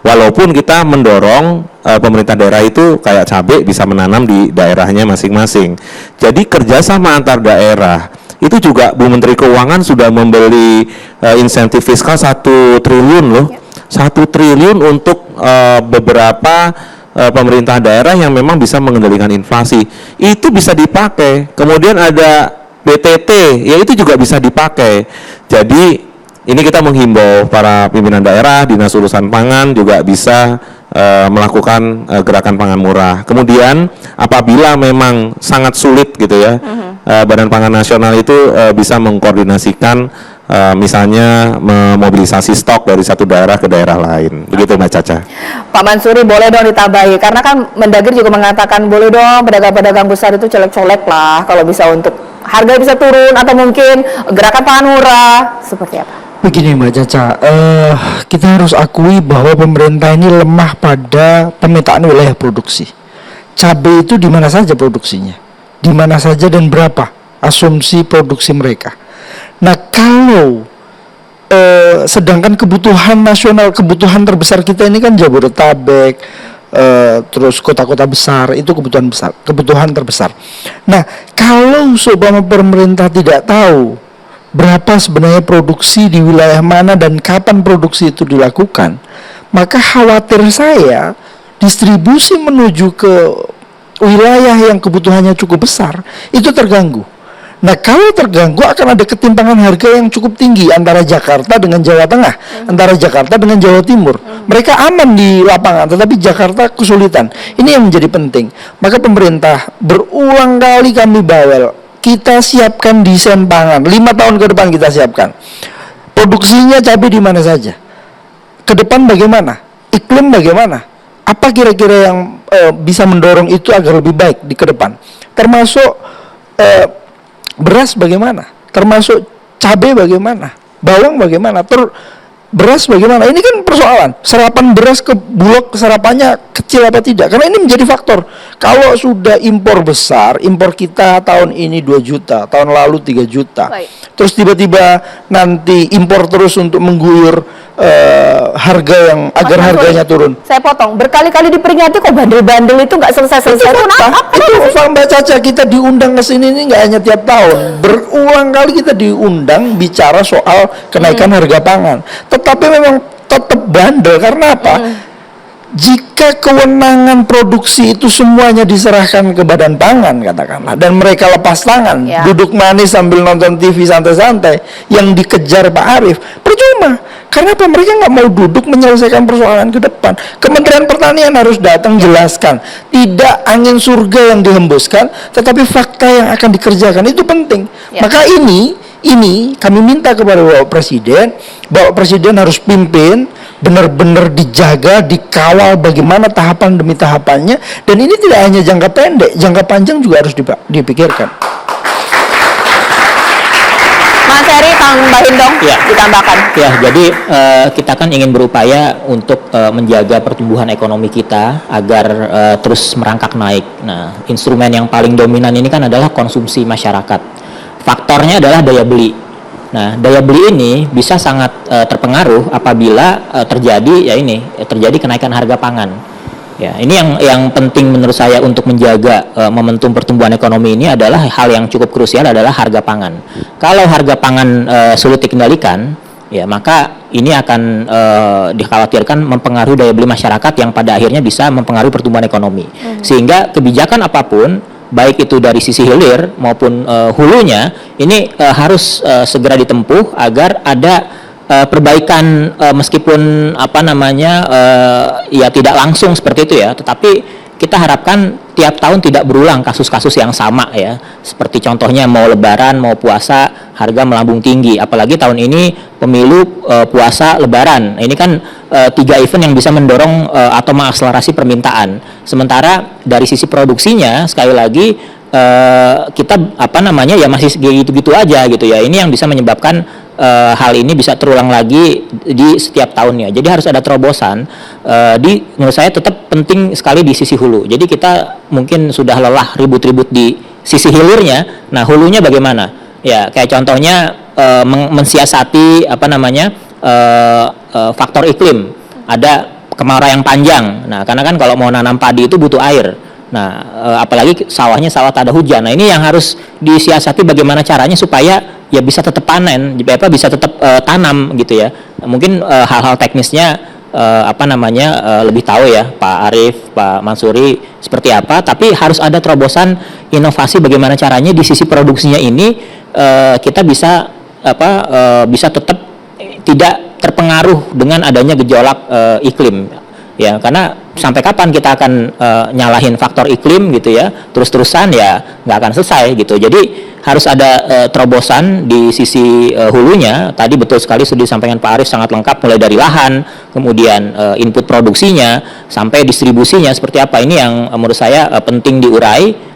Walaupun kita mendorong pemerintah daerah itu kayak cabai bisa menanam di daerahnya masing-masing. Jadi kerjasama antar daerah itu juga Bu Menteri Keuangan sudah membeli insentif fiskal 1 triliun loh. 1 triliun untuk beberapa pemerintah daerah yang memang bisa mengendalikan inflasi. Itu bisa dipakai. Kemudian ada BTT, ya itu juga bisa dipakai. Jadi ini kita menghimbau para pimpinan daerah, dinas urusan pangan juga bisa melakukan gerakan pangan murah. Kemudian apabila memang sangat sulit gitu ya, Badan Pangan Nasional itu bisa mengkoordinasikan misalnya memobilisasi stok dari satu daerah ke daerah lain. Begitu Mbak Caca. Pak Mansuri, boleh dong ditambahi, karena kan Mendagri juga mengatakan boleh dong pedagang-pedagang besar itu colek-colek lah kalau bisa untuk harga bisa turun atau mungkin gerakan pangan murah, seperti apa? Begini Mbak Caca, kita harus akui bahwa pemerintah ini lemah pada pemetaan wilayah produksi. Cabai itu di mana saja produksinya, di mana saja dan berapa asumsi produksi mereka. Nah kalau sedangkan kebutuhan nasional, kebutuhan terbesar kita ini kan Jabodetabek, terus kota-kota besar, itu kebutuhan terbesar. Nah kalau seumpama pemerintah tidak tahu berapa sebenarnya produksi di wilayah mana dan kapan produksi itu dilakukan, maka khawatir saya distribusi menuju ke wilayah yang kebutuhannya cukup besar itu terganggu. Nah kalau terganggu akan ada ketimpangan harga yang cukup tinggi antara Jakarta dengan Jawa Tengah, antara Jakarta dengan Jawa Timur. Mereka aman di lapangan, tetapi Jakarta kesulitan. Ini yang menjadi penting. Maka pemerintah berulang kali kami bawel, kita siapkan desain pangan 5 tahun ke depan, kita siapkan produksinya cabai di mana saja, ke depan bagaimana, iklim bagaimana, apa kira-kira yang bisa mendorong itu agar lebih baik di ke depan, termasuk beras bagaimana, termasuk cabai bagaimana, bawang bagaimana, beras bagaimana. Ini kan persoalan serapan beras ke Bulog, serapannya kecil apa tidak, karena ini menjadi faktor. Kalau sudah impor besar, impor kita tahun ini 2 juta, tahun lalu 3 juta. Baik. Terus tiba-tiba nanti impor terus untuk mengguyur harga yang agar harganya turun. Saya potong, berkali-kali diperingati kok bandel-bandel itu nggak selesai-selesai. Itu Mbak Caca, kita diundang ke sini ini nggak hanya tiap tahun, berulang kali kita diundang bicara soal kenaikan harga pangan. Tetapi memang tetap bandel, karena apa? Jika kewenangan produksi itu semuanya diserahkan ke Badan Pangan katakanlah, dan mereka lepas tangan, duduk manis sambil nonton TV santai-santai, yang dikejar Pak Arief, percuma. Karena apa? Mereka nggak mau duduk menyelesaikan persoalan ke depan. Kementerian Pertanian harus datang jelaskan, tidak angin surga yang dihembuskan, tetapi fakta yang akan dikerjakan, itu penting. Maka ini kami minta kepada Bapak Presiden harus pimpin, benar-benar dijaga, dikawal bagaimana tahapan demi tahapannya, dan ini tidak hanya jangka pendek, jangka panjang juga harus dipikirkan. Mas Heri, tambahin dong, ditambahkan. Ya, jadi kita kan ingin berupaya untuk menjaga pertumbuhan ekonomi kita agar terus merangkak naik. Nah, instrumen yang paling dominan ini kan adalah konsumsi masyarakat. Faktornya adalah daya beli. Nah, daya beli ini bisa sangat terpengaruh apabila terjadi kenaikan harga pangan. Ya, ini yang penting menurut saya untuk menjaga momentum pertumbuhan ekonomi ini adalah hal yang cukup krusial adalah harga pangan. Kalau harga pangan sulit dikendalikan, ya maka ini akan dikhawatirkan mempengaruhi daya beli masyarakat yang pada akhirnya bisa mempengaruhi pertumbuhan ekonomi. Sehingga kebijakan apapun, baik itu dari sisi hilir maupun hulunya, ini harus segera ditempuh agar ada perbaikan, meskipun ya tidak langsung seperti itu ya, tetapi kita harapkan tiap tahun tidak berulang kasus-kasus yang sama ya, seperti contohnya mau lebaran mau puasa harga melambung tinggi, apalagi tahun ini pemilu, puasa, lebaran. Ini kan 3 event yang bisa mendorong atau mengakselerasi permintaan. Sementara dari sisi produksinya sekali lagi kita ya masih gitu-gitu aja gitu ya. Ini yang bisa menyebabkan hal ini bisa terulang lagi di setiap tahunnya. Jadi harus ada terobosan. Menurut saya tetap penting sekali di sisi hulu. Jadi kita mungkin sudah lelah ribut-ribut di sisi hilirnya. Nah, hulunya bagaimana? Ya, kayak contohnya mensiasati faktor iklim. Ada kemarau yang panjang. Nah, karena kan kalau mau nanam padi itu butuh air. Nah, apalagi sawahnya sawah tak ada hujan. Nah, ini yang harus disiasati bagaimana caranya supaya ya bisa tetap panen, bisa tetap tanam gitu ya. Mungkin hal-hal teknisnya lebih tahu ya Pak Arief, Pak Mansuri seperti apa. Tapi harus ada terobosan inovasi bagaimana caranya di sisi produksinya ini kita bisa bisa tetap tidak terpengaruh dengan adanya gejolak iklim. Ya, karena sampai kapan kita akan nyalahin faktor iklim gitu ya, terus-terusan ya nggak akan selesai gitu. Jadi harus ada terobosan di sisi hulunya. Tadi betul sekali sudah disampaikan Pak Arief, sangat lengkap mulai dari lahan, kemudian input produksinya sampai distribusinya seperti apa. Ini yang menurut saya penting diurai